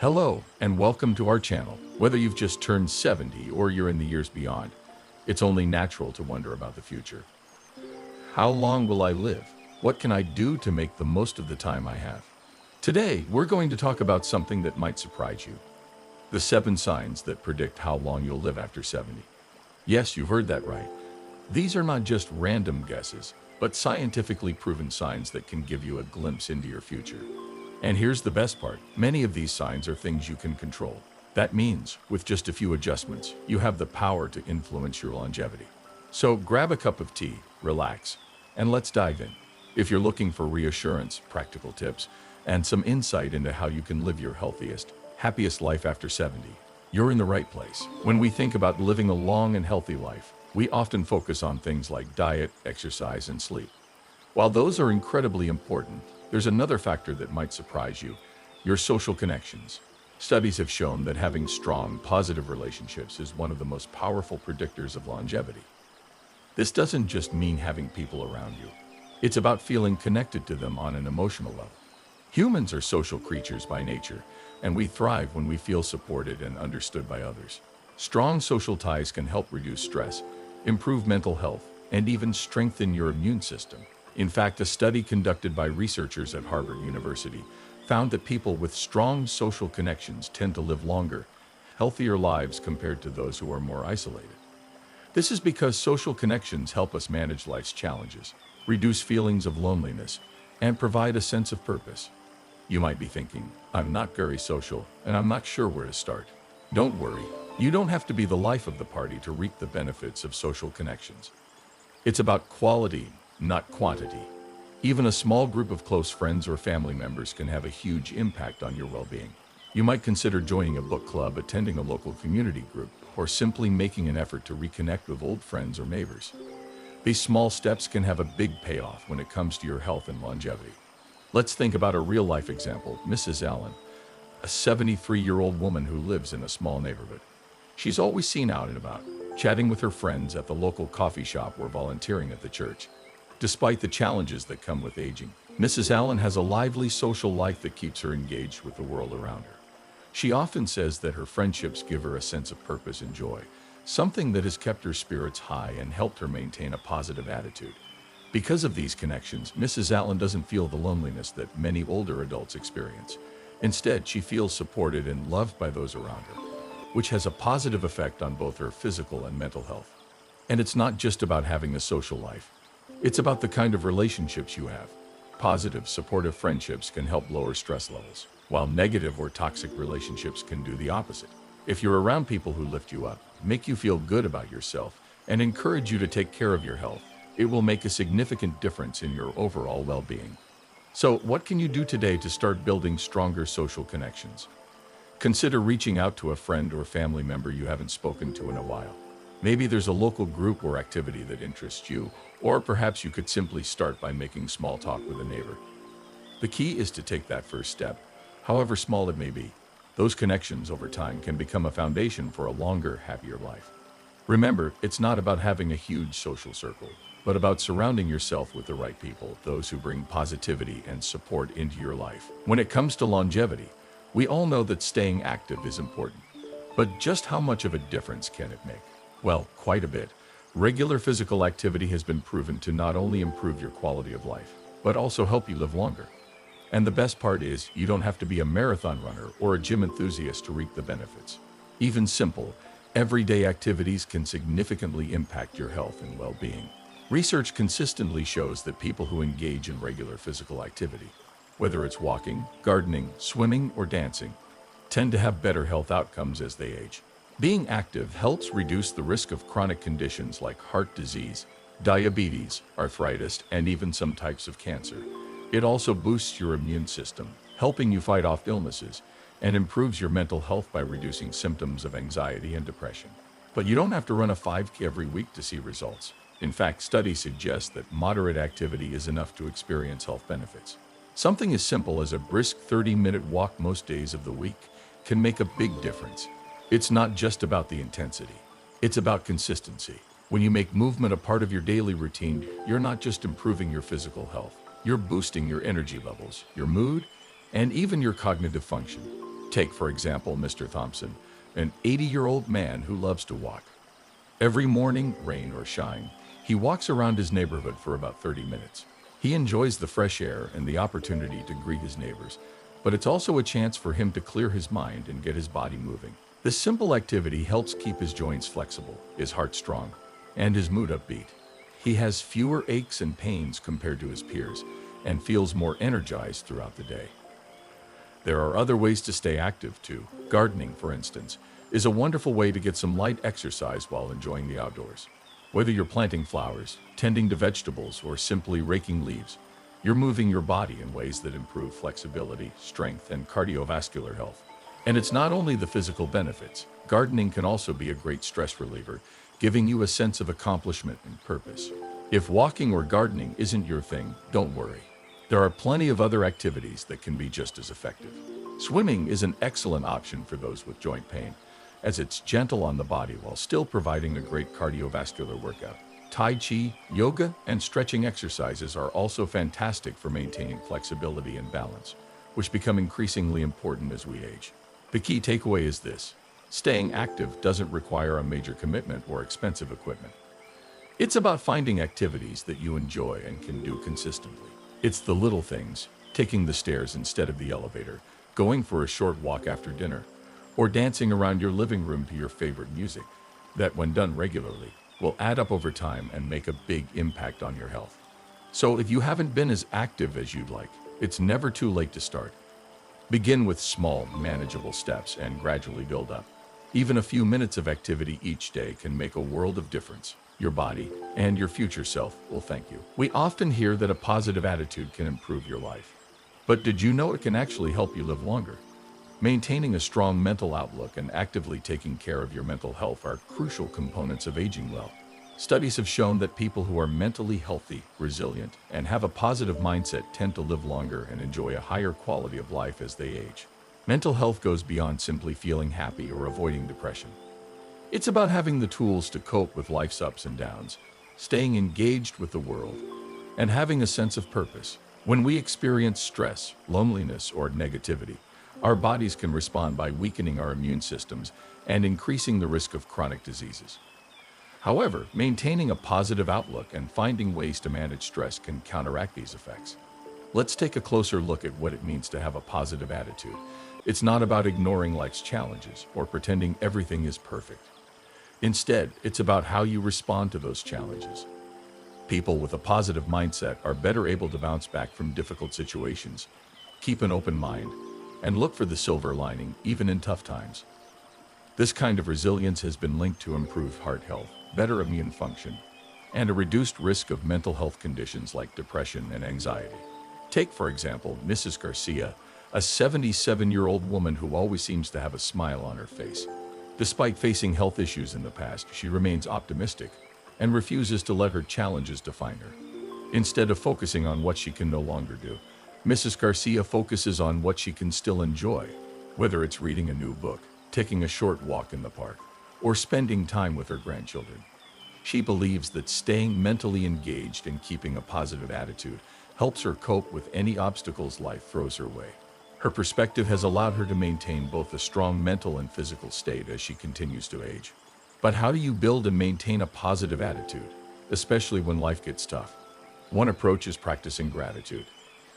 Hello, and welcome to our channel. Whether you've just turned 70 or you're in the years beyond, it's only natural to wonder about the future. How long will I live? What can I do to make the most of the time I have? Today, we're going to talk about something that might surprise you. The 7 signs that predict how long you'll live after 70. Yes, you heard that right. These are not just random guesses, but scientifically proven signs that can give you a glimpse into your future. And here's the best part. Many of these signs are things you can control. That means, with just a few adjustments, you have the power to influence your longevity. So grab a cup of tea, relax, and let's dive in. If you're looking for reassurance, practical tips, and some insight into how you can live your healthiest, happiest life after 70, you're in the right place. When we think about living a long and healthy life, we often focus on things like diet, exercise, and sleep. While those are incredibly important, there's another factor that might surprise you: your social connections. Studies have shown that having strong, positive relationships is one of the most powerful predictors of longevity. This doesn't just mean having people around you. It's about feeling connected to them on an emotional level. Humans are social creatures by nature, and we thrive when we feel supported and understood by others. Strong social ties can help reduce stress, improve mental health, and even strengthen your immune system. In fact, a study conducted by researchers at Harvard University found that people with strong social connections tend to live longer, healthier lives compared to those who are more isolated. This is because social connections help us manage life's challenges, reduce feelings of loneliness, and provide a sense of purpose. You might be thinking, I'm not very social, and I'm not sure where to start. Don't worry, you don't have to be the life of the party to reap the benefits of social connections. It's about quality, not quantity. Even a small group of close friends or family members can have a huge impact on your well-being. You might consider joining a book club, attending a local community group, or simply making an effort to reconnect with old friends or neighbors. These small steps can have a big payoff when it comes to your health and longevity. Let's think about a real-life example: Mrs. Allen, a 73-year-old woman who lives in a small neighborhood. She's always seen out and about, chatting with her friends at the local coffee shop or volunteering at the church. Despite the challenges that come with aging, Mrs. Allen has a lively social life that keeps her engaged with the world around her. She often says that her friendships give her a sense of purpose and joy, something that has kept her spirits high and helped her maintain a positive attitude. Because of these connections, Mrs. Allen doesn't feel the loneliness that many older adults experience. Instead, she feels supported and loved by those around her, which has a positive effect on both her physical and mental health. And it's not just about having a social life. It's about the kind of relationships you have. Positive, supportive friendships can help lower stress levels, while negative or toxic relationships can do the opposite. If you're around people who lift you up, make you feel good about yourself, and encourage you to take care of your health, it will make a significant difference in your overall well-being. So, what can you do today to start building stronger social connections? Consider reaching out to a friend or family member you haven't spoken to in a while. Maybe there's a local group or activity that interests you, or perhaps you could simply start by making small talk with a neighbor. The key is to take that first step, however small it may be. Those connections over time can become a foundation for a longer, happier life. Remember, it's not about having a huge social circle, but about surrounding yourself with the right people, those who bring positivity and support into your life. When it comes to longevity, we all know that staying active is important. But just how much of a difference can it make? Well, quite a bit. Regular physical activity has been proven to not only improve your quality of life, but also help you live longer. And the best part is, you don't have to be a marathon runner or a gym enthusiast to reap the benefits. Even simple, everyday activities can significantly impact your health and well-being. Research consistently shows that people who engage in regular physical activity, whether it's walking, gardening, swimming, or dancing, tend to have better health outcomes as they age. Being active helps reduce the risk of chronic conditions like heart disease, diabetes, arthritis, and even some types of cancer. It also boosts your immune system, helping you fight off illnesses, and improves your mental health by reducing symptoms of anxiety and depression. But you don't have to run a 5K every week to see results. In fact, studies suggest that moderate activity is enough to experience health benefits. Something as simple as a brisk 30-minute walk most days of the week can make a big difference. It's not just about the intensity. It's about consistency. When you make movement a part of your daily routine, you're not just improving your physical health. You're boosting your energy levels, your mood, and even your cognitive function. Take, for example, Mr. Thompson, an 80-year-old man who loves to walk. Every morning, rain or shine, he walks around his neighborhood for about 30 minutes. He enjoys the fresh air and the opportunity to greet his neighbors, but it's also a chance for him to clear his mind and get his body moving. This simple activity helps keep his joints flexible, his heart strong, and his mood upbeat. He has fewer aches and pains compared to his peers and feels more energized throughout the day. There are other ways to stay active too. Gardening, for instance, is a wonderful way to get some light exercise while enjoying the outdoors. Whether you're planting flowers, tending to vegetables, or simply raking leaves, you're moving your body in ways that improve flexibility, strength, and cardiovascular health. And it's not only the physical benefits. Gardening can also be a great stress reliever, giving you a sense of accomplishment and purpose. If walking or gardening isn't your thing, don't worry. There are plenty of other activities that can be just as effective. Swimming is an excellent option for those with joint pain, as it's gentle on the body while still providing a great cardiovascular workout. Tai Chi, yoga, and stretching exercises are also fantastic for maintaining flexibility and balance, which become increasingly important as we age. The key takeaway is this: staying active doesn't require a major commitment or expensive equipment. It's about finding activities that you enjoy and can do consistently. It's the little things, taking the stairs instead of the elevator, going for a short walk after dinner, or dancing around your living room to your favorite music, that when done regularly, will add up over time and make a big impact on your health. So if you haven't been as active as you'd like, it's never too late to start. Begin with small, manageable steps and gradually build up. Even a few minutes of activity each day can make a world of difference. Your body and your future self will thank you. We often hear that a positive attitude can improve your life. But did you know it can actually help you live longer? Maintaining a strong mental outlook and actively taking care of your mental health are crucial components of aging well. Studies have shown that people who are mentally healthy, resilient, and have a positive mindset tend to live longer and enjoy a higher quality of life as they age. Mental health goes beyond simply feeling happy or avoiding depression. It's about having the tools to cope with life's ups and downs, staying engaged with the world, and having a sense of purpose. When we experience stress, loneliness, or negativity, our bodies can respond by weakening our immune systems and increasing the risk of chronic diseases. However, maintaining a positive outlook and finding ways to manage stress can counteract these effects. Let's take a closer look at what it means to have a positive attitude. It's not about ignoring life's challenges or pretending everything is perfect. Instead, it's about how you respond to those challenges. People with a positive mindset are better able to bounce back from difficult situations, keep an open mind, and look for the silver lining even in tough times. This kind of resilience has been linked to improved heart health, better immune function, and a reduced risk of mental health conditions like depression and anxiety. Take, for example, Mrs. Garcia, a 77-year-old woman who always seems to have a smile on her face. Despite facing health issues in the past, she remains optimistic and refuses to let her challenges define her. Instead of focusing on what she can no longer do, Mrs. Garcia focuses on what she can still enjoy, whether it's reading a new book, taking a short walk in the park, or spending time with her grandchildren. She believes that staying mentally engaged and keeping a positive attitude helps her cope with any obstacles life throws her way. Her perspective has allowed her to maintain both a strong mental and physical state as she continues to age. But how do you build and maintain a positive attitude, especially when life gets tough? One approach is practicing gratitude.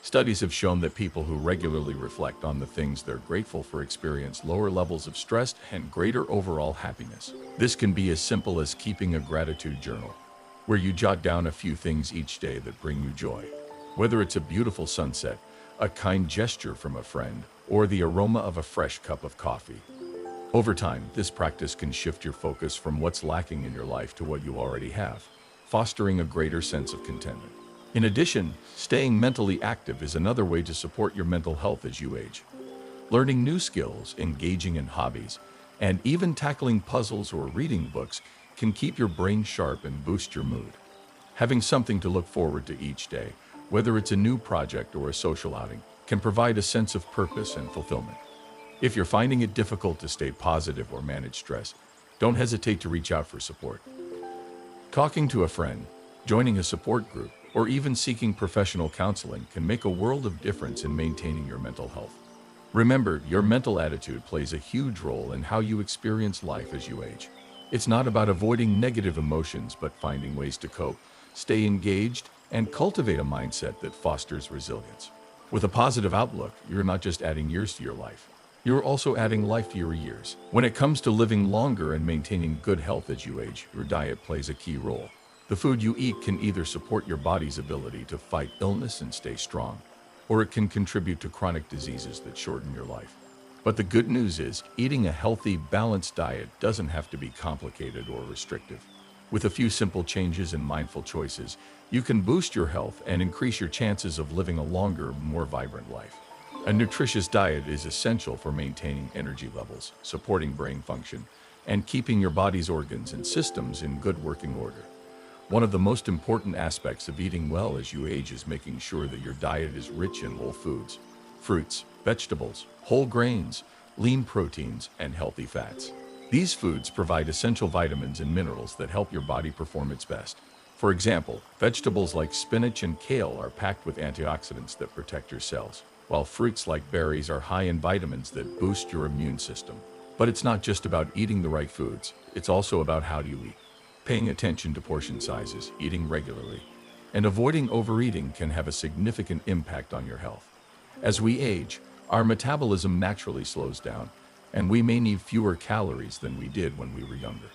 Studies have shown that people who regularly reflect on the things they're grateful for experience lower levels of stress and greater overall happiness. This can be as simple as keeping a gratitude journal, where you jot down a few things each day that bring you joy. Whether it's a beautiful sunset, a kind gesture from a friend, or the aroma of a fresh cup of coffee. Over time, this practice can shift your focus from what's lacking in your life to what you already have, fostering a greater sense of contentment. In addition, staying mentally active is another way to support your mental health as you age. Learning new skills, engaging in hobbies, and even tackling puzzles or reading books can keep your brain sharp and boost your mood. Having something to look forward to each day, whether it's a new project or a social outing, can provide a sense of purpose and fulfillment. If you're finding it difficult to stay positive or manage stress, don't hesitate to reach out for support. Talking to a friend, joining a support group, or even seeking professional counseling can make a world of difference in maintaining your mental health. Remember, your mental attitude plays a huge role in how you experience life as you age. It's not about avoiding negative emotions, but finding ways to cope, stay engaged, and cultivate a mindset that fosters resilience. With a positive outlook, you're not just adding years to your life, you're also adding life to your years. When it comes to living longer and maintaining good health as you age, your diet plays a key role. The food you eat can either support your body's ability to fight illness and stay strong, or it can contribute to chronic diseases that shorten your life. But the good news is, eating a healthy, balanced diet doesn't have to be complicated or restrictive. With a few simple changes and mindful choices, you can boost your health and increase your chances of living a longer, more vibrant life. A nutritious diet is essential for maintaining energy levels, supporting brain function, and keeping your body's organs and systems in good working order. One of the most important aspects of eating well as you age is making sure that your diet is rich in whole foods, fruits, vegetables, whole grains, lean proteins, and healthy fats. These foods provide essential vitamins and minerals that help your body perform its best. For example, vegetables like spinach and kale are packed with antioxidants that protect your cells, while fruits like berries are high in vitamins that boost your immune system. But it's not just about eating the right foods, it's also about how you eat. Paying attention to portion sizes, eating regularly, and avoiding overeating can have a significant impact on your health. As we age, our metabolism naturally slows down, and we may need fewer calories than we did when we were younger.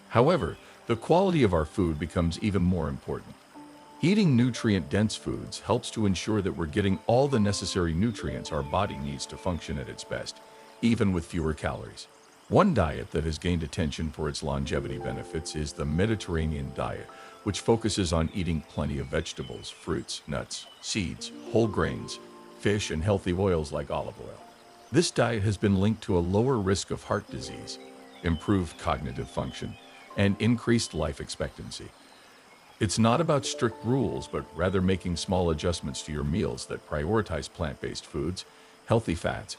However, the quality of our food becomes even more important. Eating nutrient-dense foods helps to ensure that we're getting all the necessary nutrients our body needs to function at its best, even with fewer calories. One diet that has gained attention for its longevity benefits is the Mediterranean diet, which focuses on eating plenty of vegetables, fruits, nuts, seeds, whole grains, fish, and healthy oils like olive oil. This diet has been linked to a lower risk of heart disease, improved cognitive function, and increased life expectancy. It's not about strict rules, but rather making small adjustments to your meals that prioritize plant-based foods, healthy fats,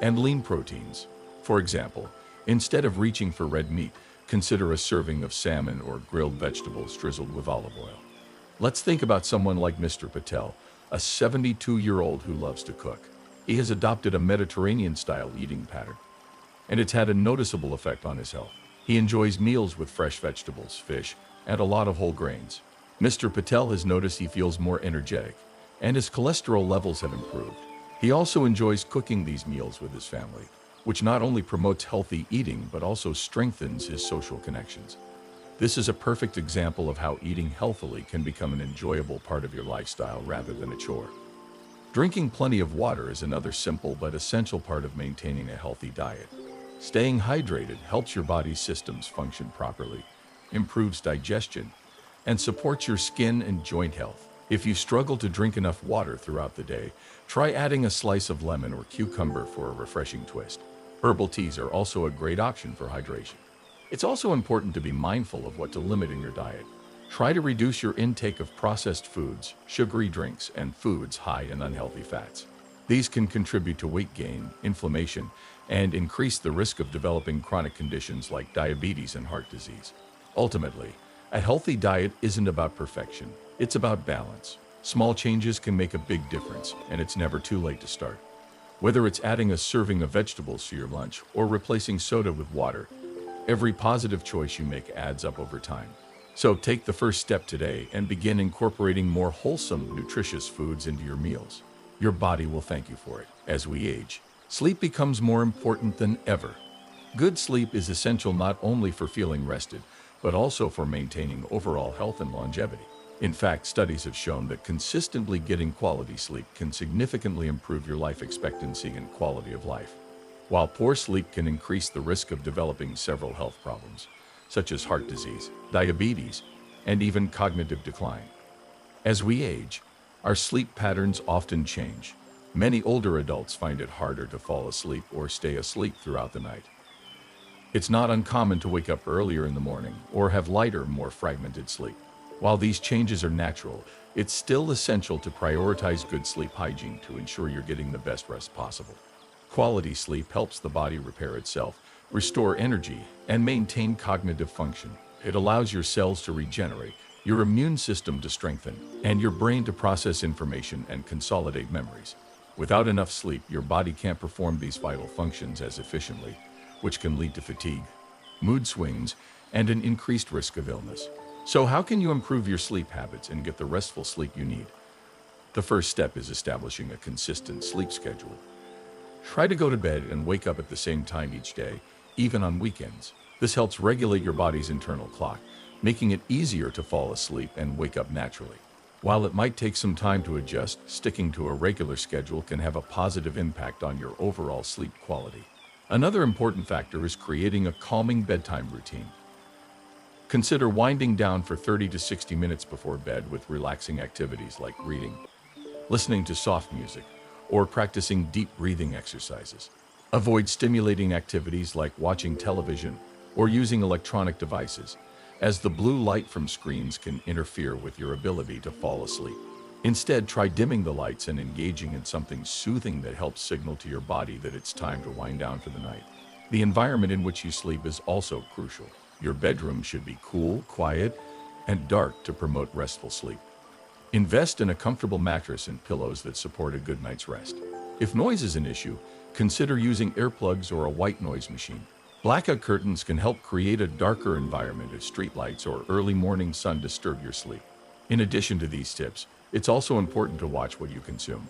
and lean proteins. For example, instead of reaching for red meat, consider a serving of salmon or grilled vegetables drizzled with olive oil. Let's think about someone like Mr. Patel, a 72-year-old who loves to cook. He has adopted a Mediterranean-style eating pattern, and it's had a noticeable effect on his health. He enjoys meals with fresh vegetables, fish, and a lot of whole grains. Mr. Patel has noticed he feels more energetic, and his cholesterol levels have improved. He also enjoys cooking these meals with his family, which not only promotes healthy eating but also strengthens his social connections. This is a perfect example of how eating healthily can become an enjoyable part of your lifestyle rather than a chore. Drinking plenty of water is another simple but essential part of maintaining a healthy diet. Staying hydrated helps your body's systems function properly, improves digestion, and supports your skin and joint health. If you struggle to drink enough water throughout the day, try adding a slice of lemon or cucumber for a refreshing twist. Herbal teas are also a great option for hydration. It's also important to be mindful of what to limit in your diet. Try to reduce your intake of processed foods, sugary drinks, and foods high in unhealthy fats. These can contribute to weight gain, inflammation, and increase the risk of developing chronic conditions like diabetes and heart disease. Ultimately, a healthy diet isn't about perfection, it's about balance. Small changes can make a big difference, and it's never too late to start. Whether it's adding a serving of vegetables to your lunch or replacing soda with water, every positive choice you make adds up over time. So take the first step today and begin incorporating more wholesome, nutritious foods into your meals. Your body will thank you for it. As we age, sleep becomes more important than ever. Good sleep is essential not only for feeling rested, but also for maintaining overall health and longevity. In fact, studies have shown that consistently getting quality sleep can significantly improve your life expectancy and quality of life, while poor sleep can increase the risk of developing several health problems, such as heart disease, diabetes, and even cognitive decline. As we age, our sleep patterns often change. Many older adults find it harder to fall asleep or stay asleep throughout the night. It's not uncommon to wake up earlier in the morning or have lighter, more fragmented sleep. While these changes are natural, it's still essential to prioritize good sleep hygiene to ensure you're getting the best rest possible. Quality sleep helps the body repair itself, restore energy, and maintain cognitive function. It allows your cells to regenerate, your immune system to strengthen, and your brain to process information and consolidate memories. Without enough sleep, your body can't perform these vital functions as efficiently, which can lead to fatigue, mood swings, and an increased risk of illness. So how can you improve your sleep habits and get the restful sleep you need? The first step is establishing a consistent sleep schedule. Try to go to bed and wake up at the same time each day, even on weekends. This helps regulate your body's internal clock, making it easier to fall asleep and wake up naturally. While it might take some time to adjust, sticking to a regular schedule can have a positive impact on your overall sleep quality. Another important factor is creating a calming bedtime routine. Consider winding down for 30 to 60 minutes before bed with relaxing activities like reading, listening to soft music, or practicing deep breathing exercises. Avoid stimulating activities like watching television or using electronic devices, as the blue light from screens can interfere with your ability to fall asleep. Instead, try dimming the lights and engaging in something soothing that helps signal to your body that it's time to wind down for the night. The environment in which you sleep is also crucial. Your bedroom should be cool, quiet, and dark to promote restful sleep. Invest in a comfortable mattress and pillows that support a good night's rest. If noise is an issue, consider using earplugs or a white noise machine. Blackout curtains can help create a darker environment if streetlights or early morning sun disturb your sleep. In addition to these tips, it's also important to watch what you consume.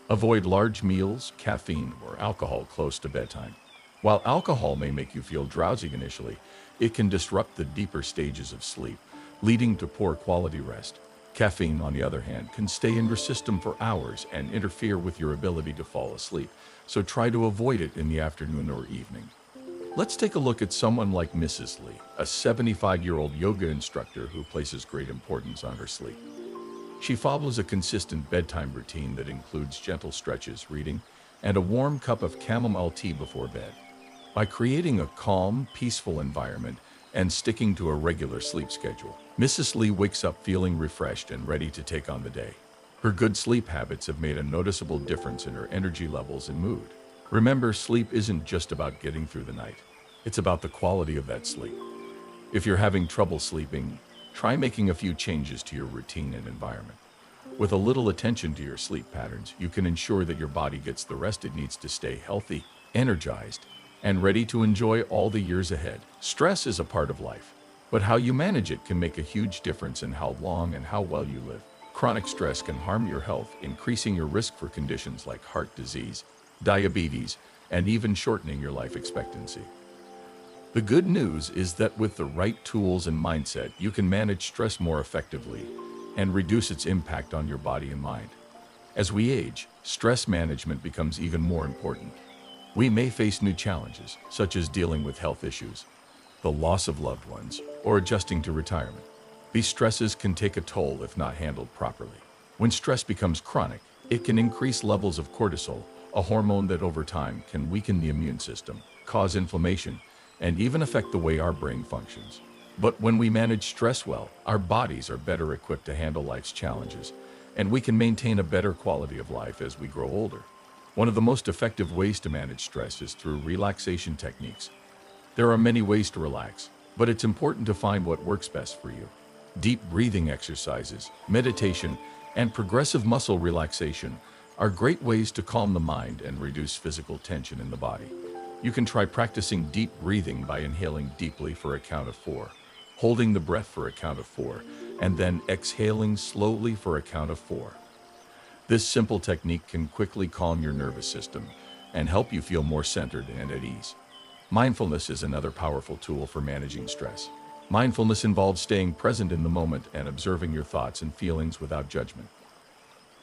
Avoid large meals, caffeine, or alcohol close to bedtime. While alcohol may make you feel drowsy initially, it can disrupt the deeper stages of sleep, leading to poor quality rest. Caffeine, on the other hand, can stay in your system for hours and interfere with your ability to fall asleep, so try to avoid it in the afternoon or evening. Let's take a look at someone like Mrs. Lee, a 75-year-old yoga instructor who places great importance on her sleep. She follows a consistent bedtime routine that includes gentle stretches, reading, and a warm cup of chamomile tea before bed. By creating a calm, peaceful environment and sticking to a regular sleep schedule, Mrs. Lee wakes up feeling refreshed and ready to take on the day. Her good sleep habits have made a noticeable difference in her energy levels and mood. Remember, sleep isn't just about getting through the night. It's about the quality of that sleep. If you're having trouble sleeping, try making a few changes to your routine and environment. With a little attention to your sleep patterns, you can ensure that your body gets the rest it needs to stay healthy, energized, and ready to enjoy all the years ahead. Stress is a part of life, but how you manage it can make a huge difference in how long and how well you live. Chronic stress can harm your health, increasing your risk for conditions like heart disease, diabetes, and even shortening your life expectancy. The good news is that with the right tools and mindset, you can manage stress more effectively and reduce its impact on your body and mind. As we age, stress management becomes even more important. We may face new challenges, such as dealing with health issues, the loss of loved ones, or adjusting to retirement. These stresses can take a toll if not handled properly. When stress becomes chronic, it can increase levels of cortisol, a hormone that over time can weaken the immune system, cause inflammation, and even affect the way our brain functions. But when we manage stress well, our bodies are better equipped to handle life's challenges, and we can maintain a better quality of life as we grow older. One of the most effective ways to manage stress is through relaxation techniques. There are many ways to relax, but it's important to find what works best for you. Deep breathing exercises, meditation, and progressive muscle relaxation are great ways to calm the mind and reduce physical tension in the body. You can try practicing deep breathing by inhaling deeply for a count of 4, holding the breath for a count of 4, and then exhaling slowly for a count of 4. This simple technique can quickly calm your nervous system and help you feel more centered and at ease. Mindfulness is another powerful tool for managing stress. Mindfulness involves staying present in the moment and observing your thoughts and feelings without judgment.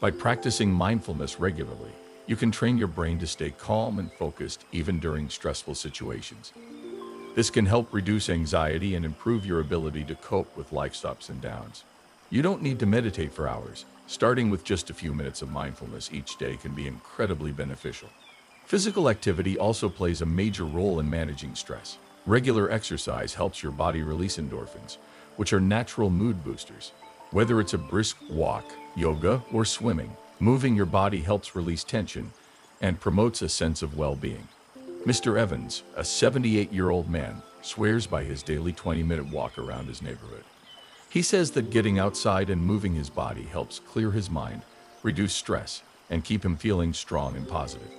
By practicing mindfulness regularly, you can train your brain to stay calm and focused even during stressful situations. This can help reduce anxiety and improve your ability to cope with life's ups and downs. You don't need to meditate for hours. Starting with just a few minutes of mindfulness each day can be incredibly beneficial. Physical activity also plays a major role in managing stress. Regular exercise helps your body release endorphins, which are natural mood boosters. Whether it's a brisk walk, yoga, or swimming, moving your body helps release tension and promotes a sense of well-being. Mr. Evans, a 78-year-old man, swears by his daily 20-minute walk around his neighborhood. He says that getting outside and moving his body helps clear his mind, reduce stress, and keep him feeling strong and positive.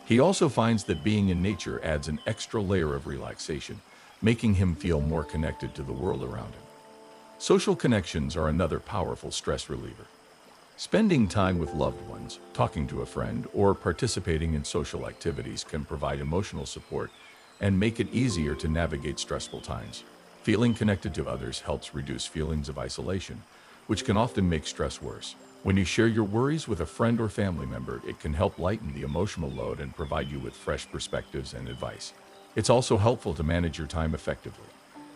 He also finds that being in nature adds an extra layer of relaxation, making him feel more connected to the world around him. Social connections are another powerful stress reliever. Spending time with loved ones, talking to a friend, or participating in social activities can provide emotional support and make it easier to navigate stressful times. Feeling connected to others helps reduce feelings of isolation, which can often make stress worse. When you share your worries with a friend or family member, it can help lighten the emotional load and provide you with fresh perspectives and advice. It's also helpful to manage your time effectively.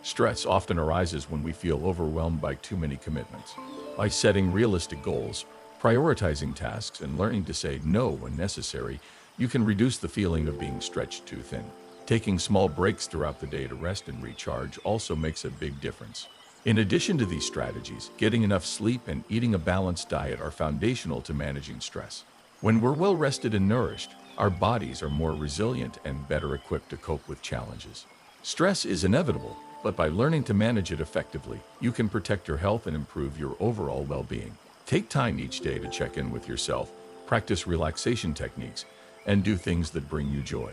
Stress often arises when we feel overwhelmed by too many commitments. By setting realistic goals, prioritizing tasks, and learning to say no when necessary, you can reduce the feeling of being stretched too thin. Taking small breaks throughout the day to rest and recharge also makes a big difference. In addition to these strategies, getting enough sleep and eating a balanced diet are foundational to managing stress. When we're well rested and nourished, our bodies are more resilient and better equipped to cope with challenges. Stress is inevitable, but by learning to manage it effectively, you can protect your health and improve your overall well-being. Take time each day to check in with yourself, practice relaxation techniques, and do things that bring you joy.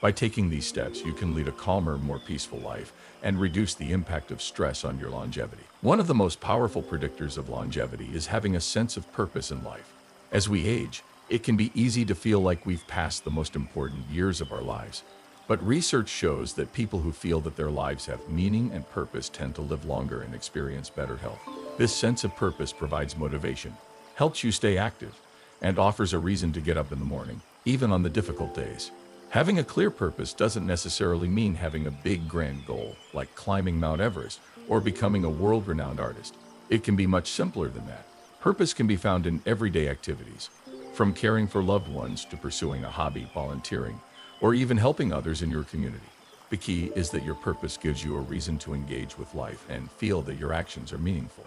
By taking these steps, you can lead a calmer, more peaceful life and reduce the impact of stress on your longevity. One of the most powerful predictors of longevity is having a sense of purpose in life. As we age, it can be easy to feel like we've passed the most important years of our lives. But research shows that people who feel that their lives have meaning and purpose tend to live longer and experience better health. This sense of purpose provides motivation, helps you stay active, and offers a reason to get up in the morning, even on the difficult days. Having a clear purpose doesn't necessarily mean having a big grand goal, like climbing Mount Everest or becoming a world-renowned artist. It can be much simpler than that. Purpose can be found in everyday activities, from caring for loved ones to pursuing a hobby, volunteering, or even helping others in your community. The key is that your purpose gives you a reason to engage with life and feel that your actions are meaningful.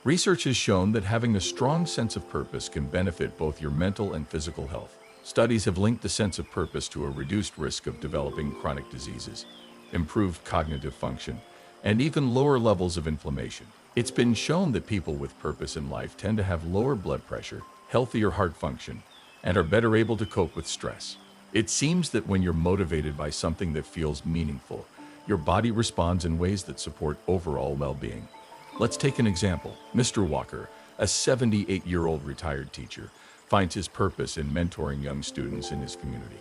Research has shown that having a strong sense of purpose can benefit both your mental and physical health. Studies have linked the sense of purpose to a reduced risk of developing chronic diseases, improved cognitive function, and even lower levels of inflammation. It's been shown that people with purpose in life tend to have lower blood pressure, healthier heart function, and are better able to cope with stress. It seems that when you're motivated by something that feels meaningful, your body responds in ways that support overall well-being. Let's take an example. Mr. Walker, a 78-year-old retired teacher, finds his purpose in mentoring young students in his community.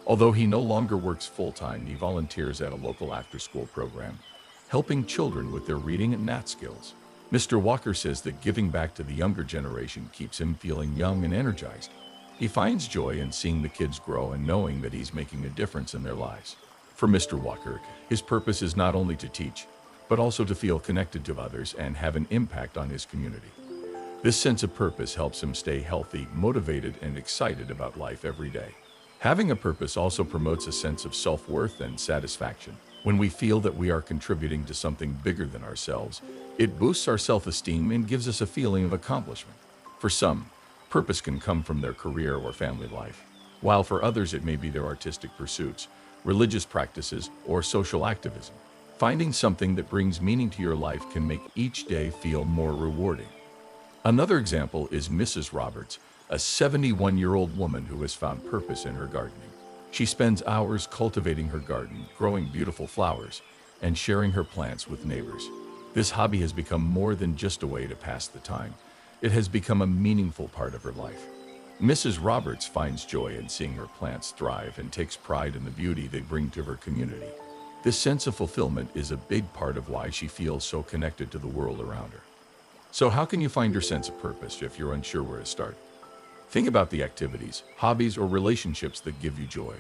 Although he no longer works full-time, he volunteers at a local after-school program, helping children with their reading and math skills. Mr. Walker says that giving back to the younger generation keeps him feeling young and energized. He finds joy in seeing the kids grow and knowing that he's making a difference in their lives. For Mr. Walker, his purpose is not only to teach, but also to feel connected to others and have an impact on his community. This sense of purpose helps him stay healthy, motivated, and excited about life every day. Having a purpose also promotes a sense of self-worth and satisfaction. When we feel that we are contributing to something bigger than ourselves, it boosts our self-esteem and gives us a feeling of accomplishment. For some, purpose can come from their career or family life, while for others it may be their artistic pursuits, religious practices, or social activism. Finding something that brings meaning to your life can make each day feel more rewarding. Another example is Mrs. Roberts, a 71-year-old woman who has found purpose in her gardening. She spends hours cultivating her garden, growing beautiful flowers, and sharing her plants with neighbors. This hobby has become more than just a way to pass the time. It has become a meaningful part of her life. Mrs. Roberts finds joy in seeing her plants thrive and takes pride in the beauty they bring to her community. This sense of fulfillment is a big part of why she feels so connected to the world around her. So how can you find your sense of purpose if you're unsure where to start? Think about the activities, hobbies, or relationships that give you joy.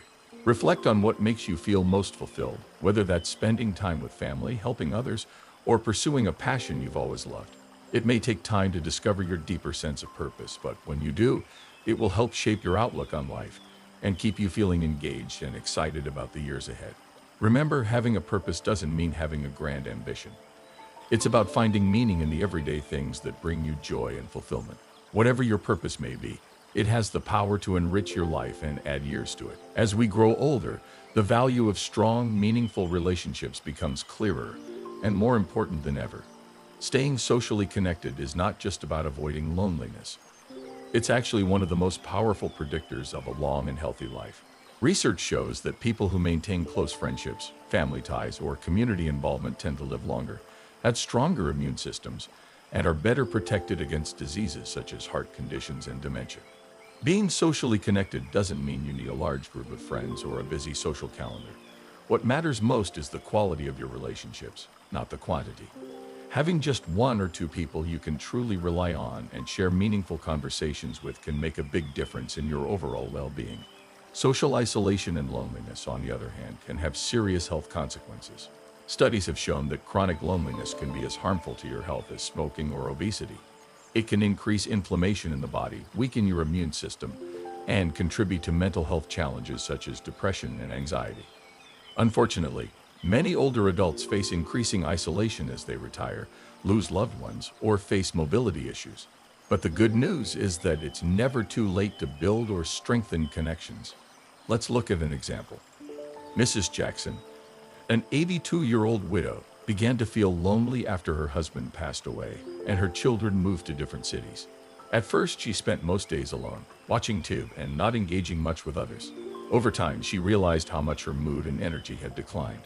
Reflect on what makes you feel most fulfilled, whether that's spending time with family, helping others, or pursuing a passion you've always loved. It may take time to discover your deeper sense of purpose, but when you do, it will help shape your outlook on life and keep you feeling engaged and excited about the years ahead. Remember, having a purpose doesn't mean having a grand ambition. It's about finding meaning in the everyday things that bring you joy and fulfillment. Whatever your purpose may be, it has the power to enrich your life and add years to it. As we grow older, the value of strong, meaningful relationships becomes clearer and more important than ever. Staying socially connected is not just about avoiding loneliness. It's actually one of the most powerful predictors of a long and healthy life. Research shows that people who maintain close friendships, family ties, or community involvement tend to live longer, have stronger immune systems, and are better protected against diseases such as heart conditions and dementia. Being socially connected doesn't mean you need a large group of friends or a busy social calendar. What matters most is the quality of your relationships, not the quantity. Having just one or two people you can truly rely on and share meaningful conversations with can make a big difference in your overall well-being. Social isolation and loneliness, on the other hand, can have serious health consequences. Studies have shown that chronic loneliness can be as harmful to your health as smoking or obesity. It can increase inflammation in the body, weaken your immune system, and contribute to mental health challenges such as depression and anxiety. Unfortunately, many older adults face increasing isolation as they retire, lose loved ones, or face mobility issues. But the good news is that it's never too late to build or strengthen connections. Let's look at an example. Mrs. Jackson, an 82-year-old widow, began to feel lonely after her husband passed away and her children moved to different cities. At first, she spent most days alone, watching TV and not engaging much with others. Over time, she realized how much her mood and energy had declined.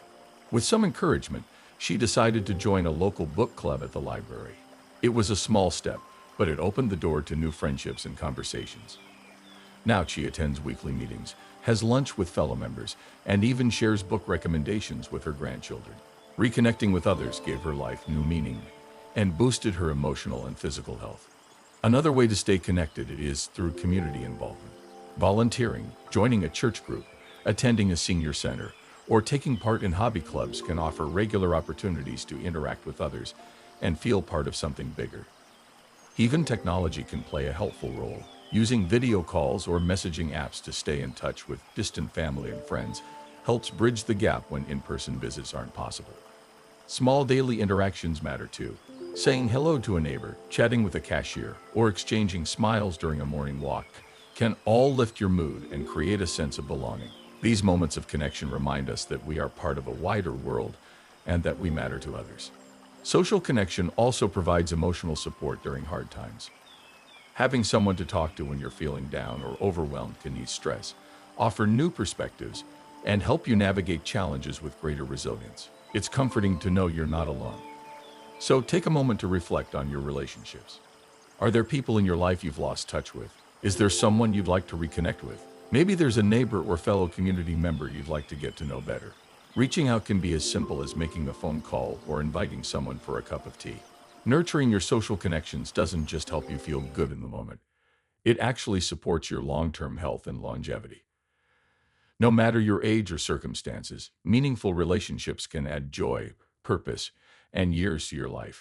With some encouragement, she decided to join a local book club at the library. It was a small step, but it opened the door to new friendships and conversations. Now she attends weekly meetings, has lunch with fellow members, and even shares book recommendations with her grandchildren. Reconnecting with others gave her life new meaning and boosted her emotional and physical health. Another way to stay connected is through community involvement. Volunteering, joining a church group, attending a senior center, or taking part in hobby clubs can offer regular opportunities to interact with others and feel part of something bigger. Even technology can play a helpful role. Using video calls or messaging apps to stay in touch with distant family and friends helps bridge the gap when in-person visits aren't possible. Small daily interactions matter too. Saying hello to a neighbor, chatting with a cashier, or exchanging smiles during a morning walk can all lift your mood and create a sense of belonging. These moments of connection remind us that we are part of a wider world and that we matter to others. Social connection also provides emotional support during hard times. Having someone to talk to when you're feeling down or overwhelmed can ease stress, offer new perspectives, and help you navigate challenges with greater resilience. It's comforting to know you're not alone. So take a moment to reflect on your relationships. Are there people in your life you've lost touch with? Is there someone you'd like to reconnect with? Maybe there's a neighbor or fellow community member you'd like to get to know better. Reaching out can be as simple as making a phone call or inviting someone for a cup of tea. Nurturing your social connections doesn't just help you feel good in the moment. It actually supports your long-term health and longevity. No matter your age or circumstances, meaningful relationships can add joy, purpose, and years to your life.